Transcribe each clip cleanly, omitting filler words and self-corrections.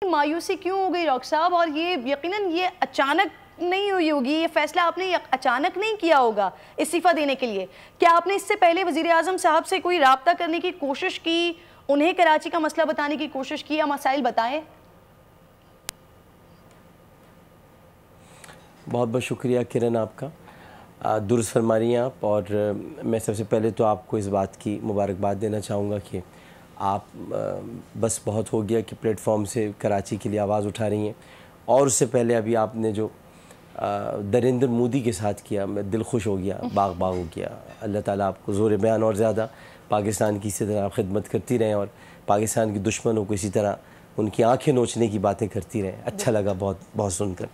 مایوسی کیوں ہو گئی ڈاکٹر صاحب؟ اور یہ یقیناً یہ اچانک نہیں ہوئی ہوگی، یہ فیصلہ آپ نے اچانک نہیں کیا ہوگا استعفیٰ دینے کے لیے. کیا آپ نے اس سے پہلے وزیر اعظم صاحب سے کوئی رابطہ کرنے کی کوشش کی، انہیں کراچی کا مسئلہ بتانے کی کوشش کی یا مسائل بتائیں؟ بہت بہت شکریہ کرن آپ کا، درست فرما رہی ہیں آپ. اور میں سب سے پہلے تو آپ کو اس بات کی مبارکباد دینا چاہوں گا کہ آپ بس بہت ہو گیا کہ پلیٹ فارم سے کراچی کے لیے آواز اٹھا رہی ہیں. اور اس سے پہلے ابھی آپ نے جو نریندر مودی کے ساتھ کیا، میں دل خوش ہو گیا، باغ ہو گیا. اللہ تعالیٰ آپ کو زور بیان اور زیادہ پاکستان کی اسی طرح آپ خدمت کرتی رہیں اور پاکستان کے دشمنوں کو اسی طرح ان کی آنکھیں نوچنے کی باتیں کرتی رہیں. اچھا لگا بہت بہت سن کر.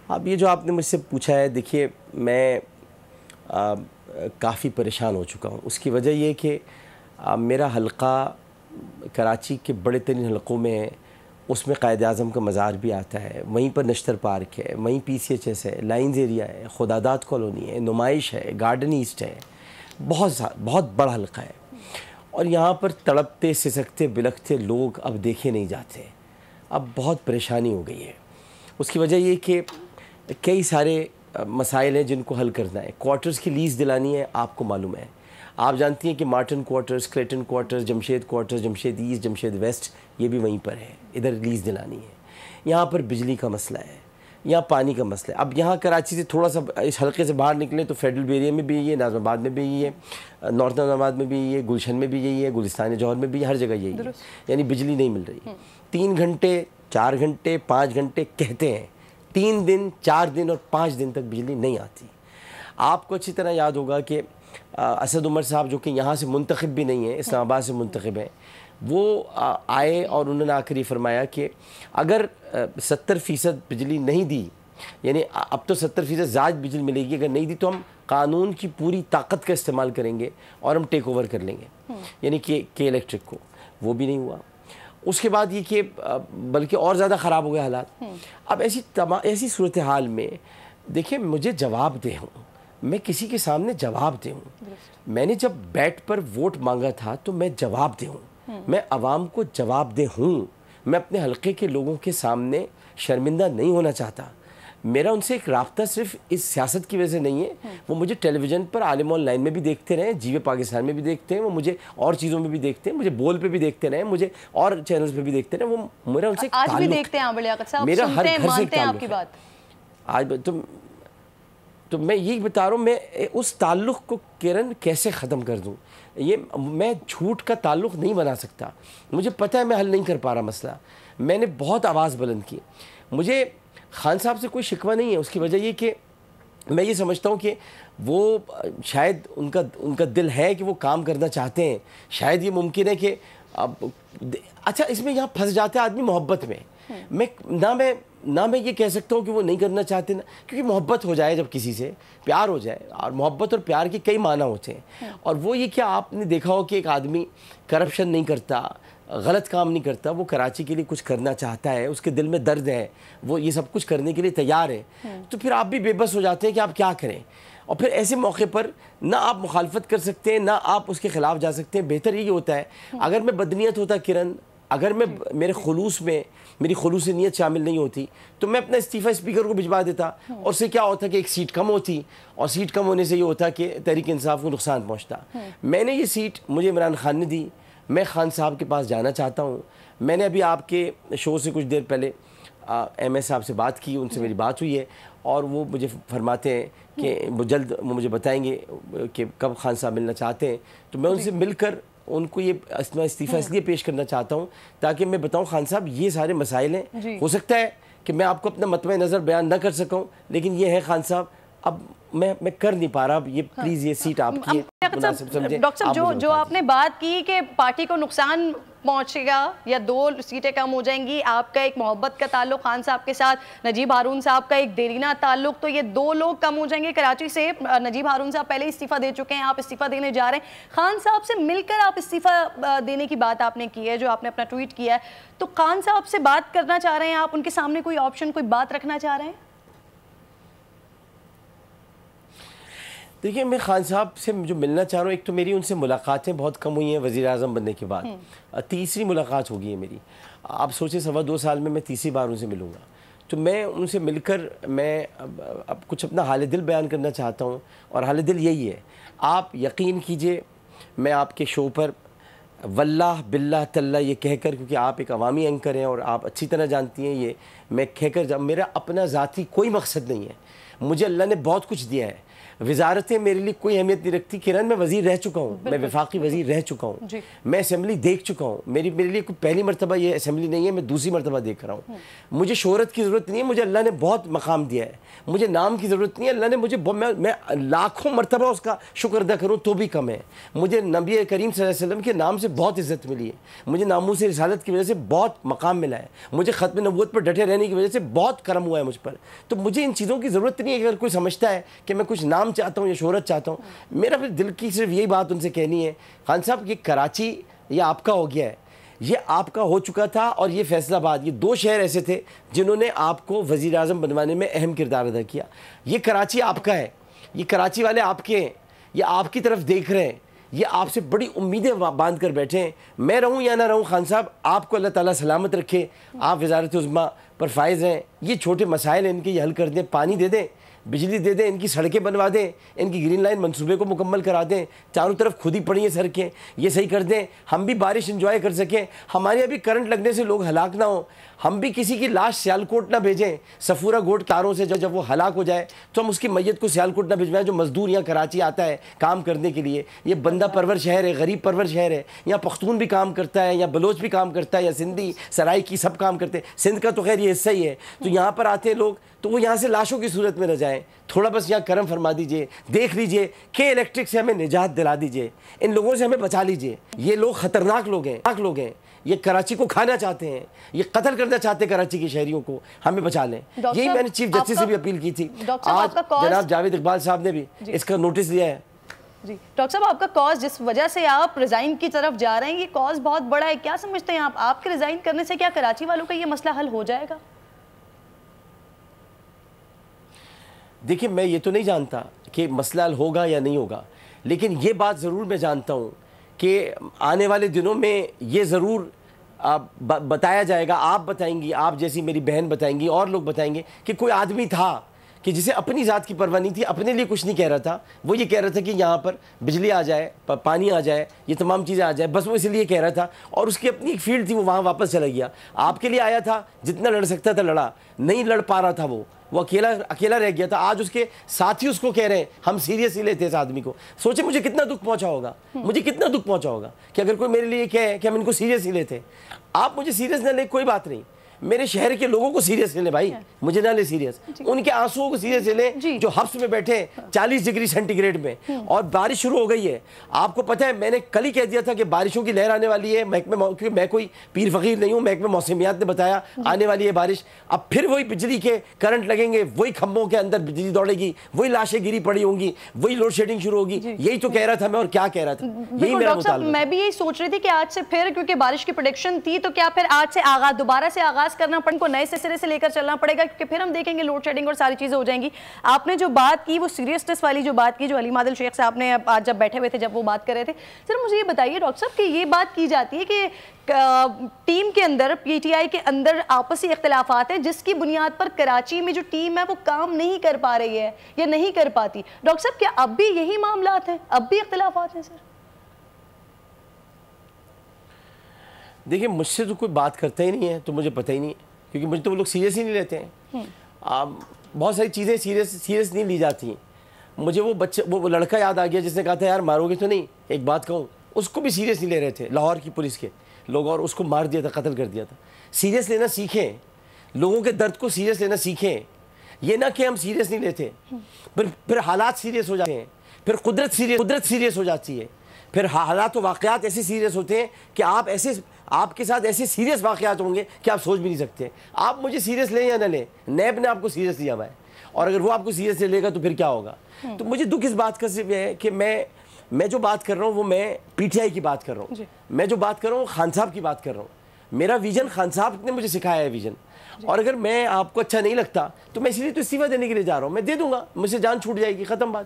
اب یہ جو آپ نے مجھ سے پوچھا ہے، دیکھیے میں کافی پریشان ہو چکا ہوں. اس کی وجہ یہ کہ میرا حلقہ کراچی کے بڑے ترین حلقوں میں ہے. اس میں قائد اعظم کا مزار بھی آتا ہے، وہیں پر نشتر پارک ہے، وہیں PCHS ہے، لائنز ایریا ہے، خداداد کالونی ہے، نمائش ہے، گارڈن ایسٹ ہے. بہت بڑا حلقہ ہے. اور یہاں پر تڑپتے سسکتے بلکتے لوگ اب دیکھے نہیں جاتے. اب بہت پریشانی ہو گئی ہے. اس کی وجہ یہ کہ کئی سارے مسائل ہیں جن کو حل کرنا ہے. کوارٹرز کی لیز دلانی ہے، آپ کو معلوم ہے. آپ جانتی ہیں کہ Martin Quarters, Clayton Quarters, Jamshed Quarters, Jamshed East, Jamshed West, یہ بھی وہیں پر ہے. ادھر لیز دلانی ہے. یہاں پر بجلی کا مسئلہ ہے، یہاں پانی کا مسئلہ ہے. اب یہاں کراچی سے تھوڑا سا اس حلقے سے باہر نکلیں تو فیڈرل ایریا میں بھی یہی ہے، ناظم آباد میں بھی یہی ہے، نارتھ ناظم آباد میں بھی یہی ہے، گلشن میں بھی یہی ہے، گلستان جوہر میں بھی، ہر جگہ یہی ہے. یعنی بجلی نہیں مل رہی. 3 گھنٹے 4 گھنٹے 5 گھنٹے کہتے ہیں، 3 دن 4 دن اور 5 دن تک بجلی نہیں آتی. آپ کو اچھی طرح یاد ہوگا کہ اسد عمر صاحب جو کہ یہاں سے منتخب بھی نہیں ہیں، اسلام آباد سے منتخب ہیں، وہ آئے اور انہوں نے آ کر یہ فرمایا کہ اگر 70% بجلی نہیں دی، یعنی اب تو 70% زائد بجلی ملے گی، اگر نہیں دی تو ہم قانون کی پوری طاقت کا استعمال کریں گے اور ہم ٹیک اوور کر لیں گے، یعنی کہ الیکٹرک کو. وہ بھی نہیں ہوا. اس کے بعد یہ کہ بلکہ اور زیادہ خراب ہو گئے حالات. اب ایسی صورتحال میں دیکھیں، مجھے جواب دے ہوں، میں کسی کے سامنے جواب دے ہوں. میں نے جب بیٹ پر ووٹ مانگا تھا تو میں جواب دے ہوں، میں عوام کو جواب دے ہوں. میں اپنے حلقے کے لوگوں کے سامنے شرمندہ نہیں ہونا چاہتا. میرا ان سے ایک رابطہ صرف اس سیاست کی وجہ سے نہیں ہے. وہ مجھے ٹیلی vision per Alam on line میں بھی دیکھتے رہے، جیوے پاکستان میں بھی دیکھتے ہیں، وہ مجھے اور چیزوں میں بھی دیکھتے ہیں، مجھے بول پہ بھی دیکھتے رہے، مجھے اور چینلز پہ بھی دیکھتے رہے. وہ میرا ان سے ایک آج بھی تعلق، دیکھتے ہیں آپ لیاقت صاحب، میرا ہر سنتے ہیں، گھر سے ایک مانتے ہیں آپ تعلق کی ہے. بات. آج تو میں یہی بتا رہا ہوں، میں اس تعلق کو کرن کیسے ختم کر دوں. یہ میں جھوٹ کا تعلق نہیں بنا سکتا. مجھے پتہ ہے میں حل نہیں کر پا رہا مسئلہ. میں نے بہت آواز بلند کی. مجھے خان صاحب سے کوئی شکوہ نہیں ہے. اس کی وجہ یہ کہ میں یہ سمجھتا ہوں کہ وہ شاید ان کا دل ہے کہ وہ کام کرنا چاہتے ہیں. شاید یہ ممکن ہے کہ اچھا اس میں یہاں پھنس جاتا ہے آدمی محبت میں. نہ میں یہ کہہ سکتا ہوں کہ وہ نہیں کرنا چاہتے، کیونکہ محبت ہو جائے، جب کسی سے پیار ہو جائے، اور محبت اور پیار کے کئی معنی ہوتے ہیں. اور وہ یہ کہ آپ نے دیکھا ہو کہ ایک آدمی کرپشن نہیں کرتا، غلط کام نہیں کرتا، وہ کراچی کے لیے کچھ کرنا چاہتا ہے، اس کے دل میں درد ہے، وہ یہ سب کچھ کرنے کے لیے تیار ہے، تو پھر آپ بھی بے بس ہو جاتے ہیں کہ آپ کیا کریں. اور پھر ایسے موقع پر نہ آپ مخالفت کر سکتے ہیں، نہ آپ اس کے خلاف جا سکتے ہیں. بہتر یہ ہوتا ہے اگر میں بدنیت ہوتا کرن، اگر میں میرے خلوص میں میری خلوص نیت شامل نہیں ہوتی تو میں اپنا استعفیٰ اسپیکر کو بھجوا دیتا، اور اس سے کیا ہوتا کہ ایک سیٹ کم ہوتی، اور سیٹ کم ہونے سے یہ ہوتا کہ تحریک انصاف کو نقصان پہنچتا. میں نے یہ سیٹ مجھے عمران خان نے دی. میں خان صاحب کے پاس جانا چاہتا ہوں. میں نے ابھی آپ کے شو سے کچھ دیر پہلے ایم ایس صاحب سے بات کی، ان سے میری بات ہوئی ہے، اور وہ مجھے فرماتے ہیں کہ وہ جلد مجھے بتائیں گے کہ کب خان صاحب ملنا چاہتے ہیں. تو میں ان سے مل کر ان کو یہ استعفیٰ اس لیے پیش کرنا چاہتا ہوں تاکہ میں بتاؤں خان صاحب یہ سارے مسائل ہیں. ہو سکتا ہے کہ میں آپ کو اپنا مطمئن نظر بیان نہ کر سکوں، لیکن یہ ہے خان صاحب اب میں کر نہیں پا رہا. اب یہ پلیز یہ سیٹ آپ کی ہے، مناسب سمجھیں. ڈاکٹر صاحب جو آپ نے بات کی کہ پارٹی کو نقصان پہنچے گا یا 2 سیٹیں کم ہو جائیں گی، آپ کا ایک محبت کا تعلق خان صاحب کے ساتھ، نجیب ہارون صاحب کا ایک دیرینہ تعلق، تو یہ 2 لوگ کم ہو جائیں گے کراچی سے. نجیب ہارون صاحب پہلے استعفیٰ دے چکے ہیں، آپ استعفیٰ دینے جا رہے ہیں. خان صاحب سے مل کر آپ استعفیٰ دینے کی بات آپ نے کی ہے، جو آپ نے اپنا ٹویٹ کیا ہے، تو خان صاحب سے بات کرنا چاہ رہے ہیں آپ؟ ان کے سامنے کوئی آپشن، کوئی بات رکھنا چاہ رہے ہیں؟ دیکھیے میں خان صاحب سے جو ملنا چاہ رہا ہوں، ایک تو میری ان سے ملاقاتیں بہت کم ہوئی ہیں وزیر اعظم بننے کے بعد، تیسری ملاقات ہوگی ہے میری. آپ سوچیں 2.25 سال میں تیسری بار ان سے ملوں گا. تو میں ان سے مل کر میں اب کچھ اپنا حال دل بیان کرنا چاہتا ہوں، اور حال دل یہی ہے. آپ یقین کیجئے میں آپ کے شو پر واللہ باللہ تاللہ یہ کہہ کر، کیونکہ آپ ایک عوامی اینکر ہیں اور آپ اچھی طرح جانتی ہیں، یہ میں کہہ کر میرا اپنا ذاتی کوئی مقصد نہیں ہے. مجھے اللہ نے بہت کچھ دیا ہے. وزارتیں میرے لیے کوئی اہمیت نہیں رکھتی. کرن میں وزیر رہ چکا ہوں، میں وفاقی وزیر رہ چکا ہوں، میں اسمبلی دیکھ چکا ہوں. میرے لیے کوئی پہلی مرتبہ یہ اسمبلی نہیں ہے، میں دوسری مرتبہ دیکھ رہا ہوں. مجھے شہرت کی ضرورت نہیں ہے، مجھے اللہ نے بہت مقام دیا ہے. مجھے نام کی ضرورت نہیں ہے، اللہ نے مجھے میں لاکھوں مرتبہ اس کا شکر ادا کروں تو بھی کم ہے. مجھے نبی کریم صلی اللہ علیہ وسلم کے نام سے بہت عزت ملی ہے. مجھے ناموس رسالت کی وجہ سے بہت مقام ملا ہے. مجھے ختم نبوت پر ڈٹے رہنے کی وجہ سے بہت کرم ہوا ہے مجھ پر. تو مجھے ان چیزوں کی ضرورت نہیں ہے. اگر کوئی سمجھتا ہے کہ میں کچھ نام چاہتا ہوں یا شہرت چاہتا ہوں، میرا پھر دل کی صرف یہی بات ان سے کہنی ہے، خان صاحب یہ کراچی یہ آپ کا ہو گیا ہے، یہ آپ کا ہو چکا تھا، اور یہ فیصل آباد، یہ 2 شہر ایسے تھے جنہوں نے آپ کو وزیر اعظم بنوانے میں اہم کردار ادا کیا. یہ کراچی آپ کا ہے، یہ کراچی والے آپ کے ہیں، یہ آپ کی طرف دیکھ رہے ہیں، یہ آپ سے بڑی امیدیں باندھ کر بیٹھے ہیں. میں رہوں یا نہ رہوں خان صاحب، آپ کو اللہ تعالیٰ سلامت رکھے. آپ وزارت عظمیٰ پر فائز ہیں. یہ چھوٹے مسائل ہیں، ان کے یہ حل کر دیں. پانی دے دیں، بجلی دے دیں، ان کی سڑکیں بنوا دیں، ان کی گرین لائن منصوبے کو مکمل کرا دیں. چاروں طرف خود ہی پڑی ہیں سڑکیں، یہ صحیح کر دیں. ہم بھی بارش انجوائے کر سکیں، ہمارے ابھی کرنٹ لگنے سے لوگ ہلاک نہ ہوں. ہم بھی کسی کی لاش سیالکوٹ نہ بھیجیں. صفورہ گوٹ تاروں سے جب وہ ہلاک ہو جائے تو ہم اس کی میت کو سیالکوٹ نہ بھیجوائیں. جو مزدور یہاں کراچی آتا ہے کام کرنے کے لیے، یہ بندہ پرور شہر ہے، غریب پرور شہر ہے. یہاں پختون بھی کام کرتا ہے، یا بلوچ بھی کام کرتا ہے، یا سندھی سرائی کی سب کام کرتے ہیں. سندھ کا تو خیر یہ حصہ ہی ہے. تو یہاں پر آتے ہیں لوگ، تو وہ یہاں سے لاشوں کی صورت میں نہ جائیں. تھوڑا بس یہاں کرم فرما دیجئے، دیکھ لیجئے کہ الیکٹرک سے ہمیں نجات دلا دیجئے. ان لوگوں سے ہمیں بچا لیجئے. یہ لوگ خطرناک لوگ ہیں. یہ کراچی کو کھانا چاہتے ہیں، یہ قتل کرنا چاہتے ہیں کراچی کے شہریوں کو. ہمیں بچا لیں. یہی میں نے چیف جسٹس سے بھی اپیل کی تھی. آج جناب جاوید اقبال صاحب نے بھی اس کا نوٹس لیا ہے. جی ڈاکٹر صاحب، آپ کا کاز جس وجہ سے آپ ریزائن کی طرف جا رہے ہیں، یہ کاز بہت بڑا ہے. کیا سمجھتے ہیں آپ کے ریزائن کرنے سے کیا کراچی والوں کا یہ مسئلہ حل ہو جائے گا؟ دیکھیں میں یہ تو نہیں جانتا کہ مسئلہ حل ہوگا یا نہیں ہوگا، لیکن یہ بات ضرور میں جانتا ہوں کہ آنے والے دنوں میں یہ ضرور بتایا جائے گا. آپ بتائیں گی، آپ جیسی میری بہن بتائیں گی، اور لوگ بتائیں گے کہ کوئی آدمی تھا کہ جسے اپنی ذات کی پرواہ نہیں تھی، اپنے لیے کچھ نہیں کہہ رہا تھا. وہ یہ کہہ رہا تھا کہ یہاں پر بجلی آ جائے، پانی آ جائے، یہ تمام چیزیں آ جائے، بس وہ اس لیے کہہ رہا تھا. اور اس کی اپنی ایک فیلڈ تھی، وہ وہاں واپس چلا گیا. آپ کے لیے آیا تھا، جتنا لڑ سکتا تھا لڑا، نہیں لڑ پا رہا تھا، وہ اکیلا رہ گیا تھا. آج اس کے ساتھی اس کو کہہ رہے ہیں ہم سیریس ہی لیتے اس آدمی کو. سوچیں مجھے کتنا دکھ پہنچا ہوگا کہ اگر کوئی میرے لیے کہے کہ ہم ان کو سیریس ہی لیتے. آپ مجھے سیریس نہ لیں، کوئی بات نہیں. میرے شہر کے لوگوں کو سیریس لے لیں بھائی، مجھے نہ لے سیریس. ان کے آنسوؤں کو سیریس لے لیں جو حبس میں بیٹھے ہیں 40 ڈگری سینٹی گریڈ میں. اور بارش شروع ہو گئی ہے. آپ کو پتہ ہے میں نے کل ہی کہہ دیا تھا کہ بارشوں کی لہر آنے والی ہے. کیونکہ میں کوئی پیر فقیر نہیں ہوں، محکمہ موسمیات نے بتایا آنے والی ہے بارش. اب پھر وہی بجلی کے کرنٹ لگیں گے، وہی کھمبوں کے اندر بجلی دوڑے گی، وہی لاشیں گری پڑی ہوں گی، وہی لوڈ شیڈنگ شروع ہوگی. یہی تو کہہ رہا تھا میں، اور کیا کہہ رہا تھا، یہی میرا مطالبہ. میں بھی یہی سوچ رہی تھی کہ آج سے پھر کیونکہ بارش کی پریڈکشن تھی، تو کیا پھر آج سے دوبارہ سے آغاز کرنا پڑے کو، نئے سرے سے لے کر چلنا پڑے گا، کیونکہ پھر ہم دیکھیں گے لوڈ شیڈنگ اور ساری چیزیں ہو جائیں گی. آپ نے جو بات کی وہ سیریسنس والی جو بات کی، جو حلیم عادل شیخ صاحب نے آج جب بیٹھے ہوئے تھے جب وہ بات کر رہے تھے، سر مجھے یہ بتائیے ڈاکٹر صاحب کہ یہ بات کی جاتی ہے کہ ٹیم کے اندر، پی ٹی آئی کے اندر آپسی اختلافات ہیں جس کی بنیاد پر کراچی میں جو ٹیم ہے وہ کام نہیں کر پا رہی ہے یا نہیں کر پاتی. ڈاکٹر صاحب کیا اب بھی یہی معاملات ہیں، اب بھی اختلافات ہیں؟ سر دیکھیں مجھ سے تو کوئی بات کرتا ہی نہیں ہے، تو مجھے پتہ ہی نہیں ہے، کیونکہ مجھے تو وہ لوگ سیریس ہی نہیں لیتے ہیں. بہت ساری چیزیں سیریس نہیں لی جاتی ہیں. مجھے وہ لڑکا یاد آ گیا جس نے کہا تھا یار مارو گے تو نہیں. ایک بات کہوں، اس کو بھی سیریس نہیں لے رہے تھے لاہور کی پولیس کے لوگ، اور اس کو مار دیا تھا، قتل کر دیا تھا. سیریس لینا سیکھیں، لوگوں کے درد کو سیریس لینا سیکھیں. یہ نہ کہ ہم سیریس نہیں لیتے، پھر حالات سیریس ہو جاتے ہیں، پھر قدرت سیریس ہو جاتی ہے، پھر حالات و واقعات ایسے سیریس ہوتے ہیں کہ آپ کے ساتھ ایسے سیریس واقعات ہوں گے کہ آپ سوچ بھی نہیں سکتے. آپ مجھے سیریس لیں یا نہ لیں، نیب نے آپ کو سیریس لیا ہوا ہے، اور اگر وہ آپ کو سیریس لے گا تو پھر کیا ہوگا. تو مجھے دکھ اس بات کا صرف یہ ہے کہ میں جو بات کر رہا ہوں وہ میں پی ٹی آئی کی بات کر رہا ہوں. میں جو بات کر رہا ہوں خان صاحب کی بات کر رہا ہوں. میرا ویژن خان صاحب نے مجھے سکھایا ہے ویژن. اور اگر میں آپ کو اچھا نہیں لگتا تو میں اس لیے تو استعفیٰ دینے کے لیے جا رہا ہوں. میں دے دوں گا، مجھ سے جان چھوٹ جائے گی، ختم بات.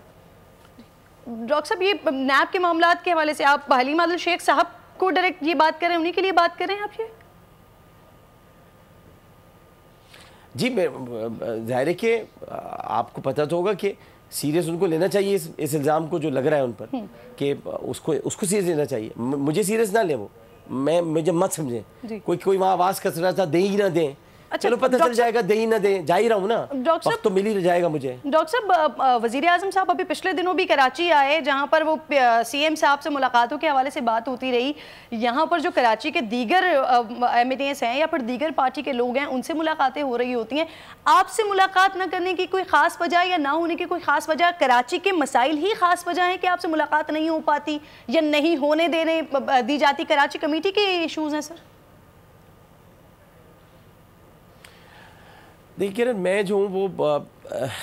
ڈاکٹر صاحب یہ نیب کے معاملات کے حوالے سے آپ حلیم عادل شیخ صاحب کو ڈائریکٹ یہ بات کر رہے ہیں, انہی کے لیے بات کر رہے ہیں آپ؟ یہ جی ظاہر ہے کہ آپ کو پتہ تو ہوگا کہ سیریس ان کو لینا چاہیے اس الزام کو جو لگ رہا ہے ان پر, کہ اس کو سیریس لینا چاہیے. مجھے سیریس نہ لیں, وہ مجھے مت سمجھیں. کوئی وہاں آواز کر رہا تھا دیں ہی نہ دیں, چلو پتہ چل جائے گا, دیں ہی نہ دیں, جا ہی رہا ہوں نا, وقت تو مل ہی جائے گا مجھے. ڈاکٹر صاحب وزیر اعظم صاحب ابھی پچھلے دنوں بھی کراچی آئے, جہاں پر وہ سی ایم صاحب سے ملاقاتوں کے حوالے سے بات ہوتی رہی. یہاں پر جو کراچی کے دیگر ایم این ایز ہیں یا پھر دیگر پارٹی کے لوگ ہیں, ان سے ملاقاتیں ہو رہی ہوتی ہیں. آپ سے ملاقات نہ کرنے کی کوئی خاص وجہ یا نہ ہونے کی کوئی خاص وجہ, کراچی کے مسائل ہی خاص وجہ ہے کہ آپ سے ملاقات نہیں ہو پاتی یا نہیں ہونے دی جاتی؟ کراچی کمیٹی کے ایشوز ہیں سر؟ دیکھیے میں جو ہوں وہ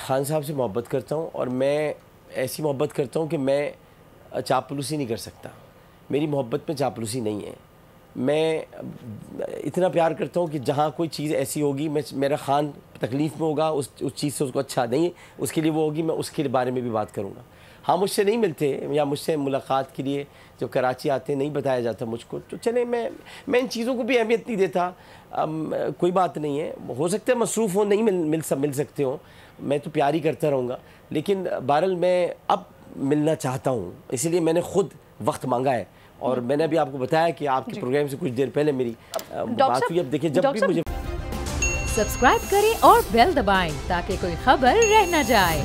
خان صاحب سے محبت کرتا ہوں, اور میں ایسی محبت کرتا ہوں کہ میں چاپلوسی نہیں کر سکتا. میری محبت میں چاپلوسی نہیں ہے. میں اتنا پیار کرتا ہوں کہ جہاں کوئی چیز ایسی ہوگی, میرا خان تکلیف میں ہوگا, اس چیز سے اس کو اچھا نہیں اس کے لیے وہ ہوگی, میں اس کے بارے میں بھی بات کروں گا. ہاں مجھ سے نہیں ملتے یا مجھ سے ملاقات کے لیے جب کراچی آتے نہیں بتایا جاتا مجھ کو, تو چلیں میں ان چیزوں کو بھی اہمیت نہیں دیتا. کوئی بات نہیں ہے, ہو سکتا ہے مصروف ہو, نہیں مل سکتے ہوں, میں تو پیار ہی کرتا رہوں گا. لیکن بہرحال میں اب ملنا چاہتا ہوں, اسی لیے میں نے خود وقت مانگا ہے. اور میں نے ابھی آپ کو بتایا کہ آپ کے پروگرام سے کچھ دیر پہلے میری بات ہوئی. اب دیکھیں جب بھی مجھے سبسکرائب کریں اور بیل دبائیں تاکہ کوئی خبر رہ نہ جائے.